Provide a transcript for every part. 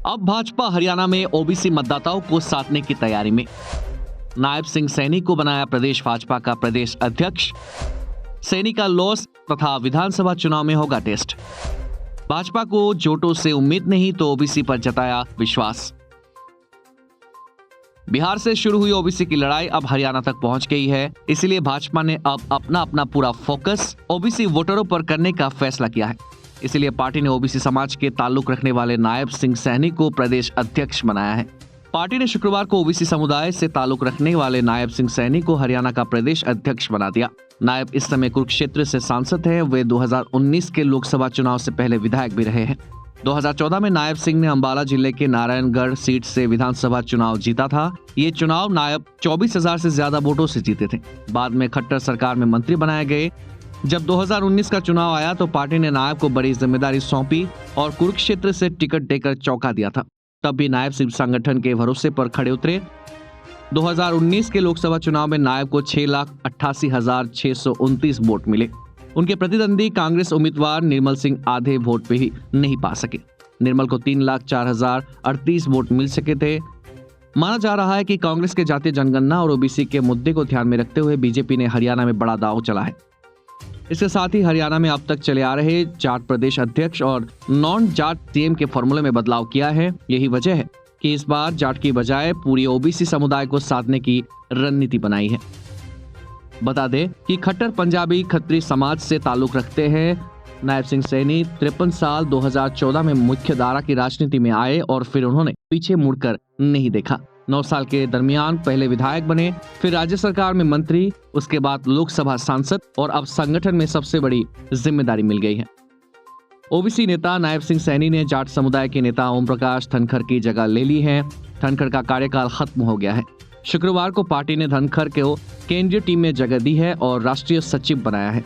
अब भाजपा हरियाणा में ओबीसी मतदाताओं को साधने की तैयारी में। नायब सिंह सैनी को बनाया प्रदेश भाजपा का प्रदेश अध्यक्ष। सैनी का लॉस तथा विधानसभा चुनाव में होगा टेस्ट। भाजपा को जोटों से उम्मीद नहीं तो ओबीसी पर जताया विश्वास। बिहार से शुरू हुई ओबीसी की लड़ाई अब हरियाणा तक पहुंच गई है, इसलिए भाजपा ने अब अपना पूरा फोकस ओबीसी वोटरों पर करने का फैसला किया है। इसलिए पार्टी ने ओबीसी समाज के ताल्लुक रखने वाले नायब सिंह सैनी को प्रदेश अध्यक्ष बनाया है। पार्टी ने शुक्रवार को ओबीसी समुदाय से ताल्लुक रखने वाले नायब सिंह सैनी को हरियाणा का प्रदेश अध्यक्ष बना दिया। नायब इस समय कुरुक्षेत्र से सांसद हैं। वे 2019 के लोकसभा चुनाव से पहले विधायक भी रहे हैं। 2014 में नायब सिंह ने अंबाला जिले के नारायणगढ़ सीट से विधानसभा चुनाव जीता था। ये चुनाव नायब 24,000 से ज्यादा वोटों से जीते थे। बाद में खट्टर सरकार में मंत्री बनाए गए। जब 2019 का चुनाव आया तो पार्टी ने नायब को बड़ी जिम्मेदारी सौंपी और कुरुक्षेत्र से टिकट देकर चौंका दिया था। तब भी नायब सिंह संगठन के भरोसे पर खड़े उतरे। 2019 के लोकसभा चुनाव में नायब को 6,88,629 वोट मिले। उनके प्रतिद्वंदी कांग्रेस उम्मीदवार निर्मल सिंह आधे वोट पे ही नहीं पा सके। निर्मल को 3,04,038 वोट मिल सके थे। माना जा रहा है कि कांग्रेस के जातीय जनगणना और ओबीसी के मुद्दे को ध्यान में रखते हुए बीजेपी ने हरियाणा में बड़ा दांव चला है। इसके साथ ही हरियाणा में अब तक चले आ रहे जाट प्रदेश अध्यक्ष और नॉन जाट सीएम के फॉर्मूले में बदलाव किया है। यही वजह है कि इस बार जाट की बजाय पूरी ओबीसी समुदाय को साधने की रणनीति बनाई है। बता दें कि खट्टर पंजाबी खत्री समाज से ताल्लुक रखते हैं। नायब सिंह सैनी 53 साल 2014 में मुख्य धारा की राजनीति में आए और फिर उन्होंने पीछे मुड़कर नहीं देखा। 9 साल के दरमियान पहले विधायक बने, फिर राज्य सरकार में मंत्री, उसके बाद लोकसभा सांसद और अब संगठन में सबसे बड़ी जिम्मेदारी मिल गई है। ओबीसी नेता नायब सिंह सैनी ने जाट समुदाय के नेता ओम प्रकाश धनखड़ की जगह ले ली है। धनखड़ का कार्यकाल खत्म हो गया है। शुक्रवार को पार्टी ने धनखड़ को केंद्रीय टीम में जगह दी है और राष्ट्रीय सचिव बनाया है।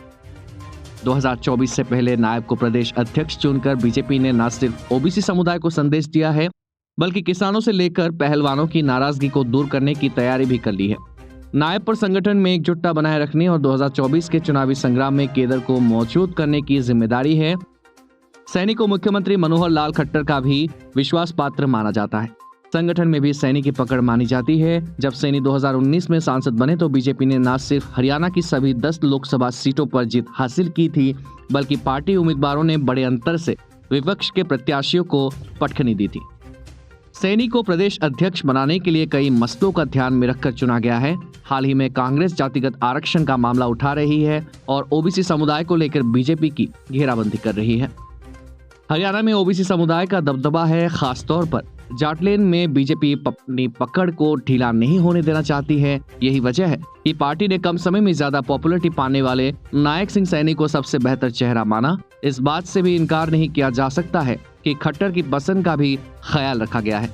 2024 से पहले नायब को प्रदेश अध्यक्ष चुनकर बीजेपी ने न सिर्फ ओबीसी समुदाय को संदेश दिया है, बल्कि किसानों से लेकर पहलवानों की नाराजगी को दूर करने की तैयारी भी कर ली है। नायब पर संगठन में एकजुटता बनाए रखने और 2024 के चुनावी संग्राम में केडर को मौजूद करने की जिम्मेदारी है। सैनी को मुख्यमंत्री मनोहर लाल खट्टर का भी विश्वास पात्र माना जाता है। संगठन में भी सैनी की पकड़ मानी जाती है। जब सैनी 2019 में सांसद बने तो बीजेपी ने न सिर्फ हरियाणा की सभी 10 लोकसभा सीटों पर जीत हासिल की थी, बल्कि पार्टी उम्मीदवारों ने बड़े अंतर से विपक्ष के प्रत्याशियों को पटखनी दी थी। सैनी को प्रदेश अध्यक्ष बनाने के लिए कई मसलों का ध्यान में रखकर चुना गया है। हाल ही में कांग्रेस जातिगत आरक्षण का मामला उठा रही है और ओबीसी समुदाय को लेकर बीजेपी की घेराबंदी कर रही है। हरियाणा में ओबीसी समुदाय का दबदबा है। खासतौर पर जाटलैंड में बीजेपी अपनी पकड़ को ढीला नहीं होने देना चाहती है। यही वजह है कि पार्टी ने कम समय में ज्यादा पॉपुलरिटी पाने वाले नायब सिंह सैनी को सबसे बेहतर चेहरा माना। इस बात से भी इनकार नहीं किया जा सकता है कि खट्टर की पसंद का भी ख्याल रखा गया है।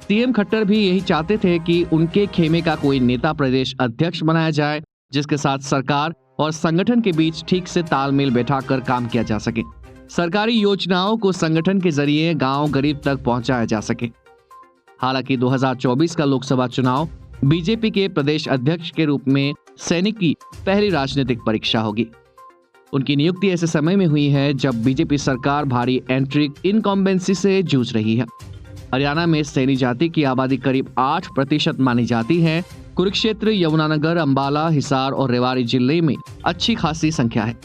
सीएम खट्टर भी यही चाहते थे कि उनके खेमे का कोई नेता प्रदेश अध्यक्ष बनाया जाए, जिसके साथ सरकार और संगठन के बीच ठीक से तालमेल बैठाकर काम किया जा सके। सरकारी योजनाओं को संगठन के जरिए गांव गरीब तक पहुंचाया जा सके। हालांकि 2024 का लोकसभा चुनाव बीजेपी के प्रदेश अध्यक्ष के रूप में सैनी की पहली राजनीतिक परीक्षा होगी। उनकी नियुक्ति ऐसे समय में हुई है जब बीजेपी सरकार भारी एंट्री इनकम्बेंसी से जूझ रही है। हरियाणा में सैनी जाति की आबादी करीब 8% मानी जाती है। कुरुक्षेत्र, यमुनानगर, अंबाला, हिसार और रेवाड़ी जिले में अच्छी खासी संख्या है।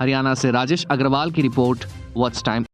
हरियाणा से राजेश अग्रवाल की रिपोर्ट, वॉच टाइम।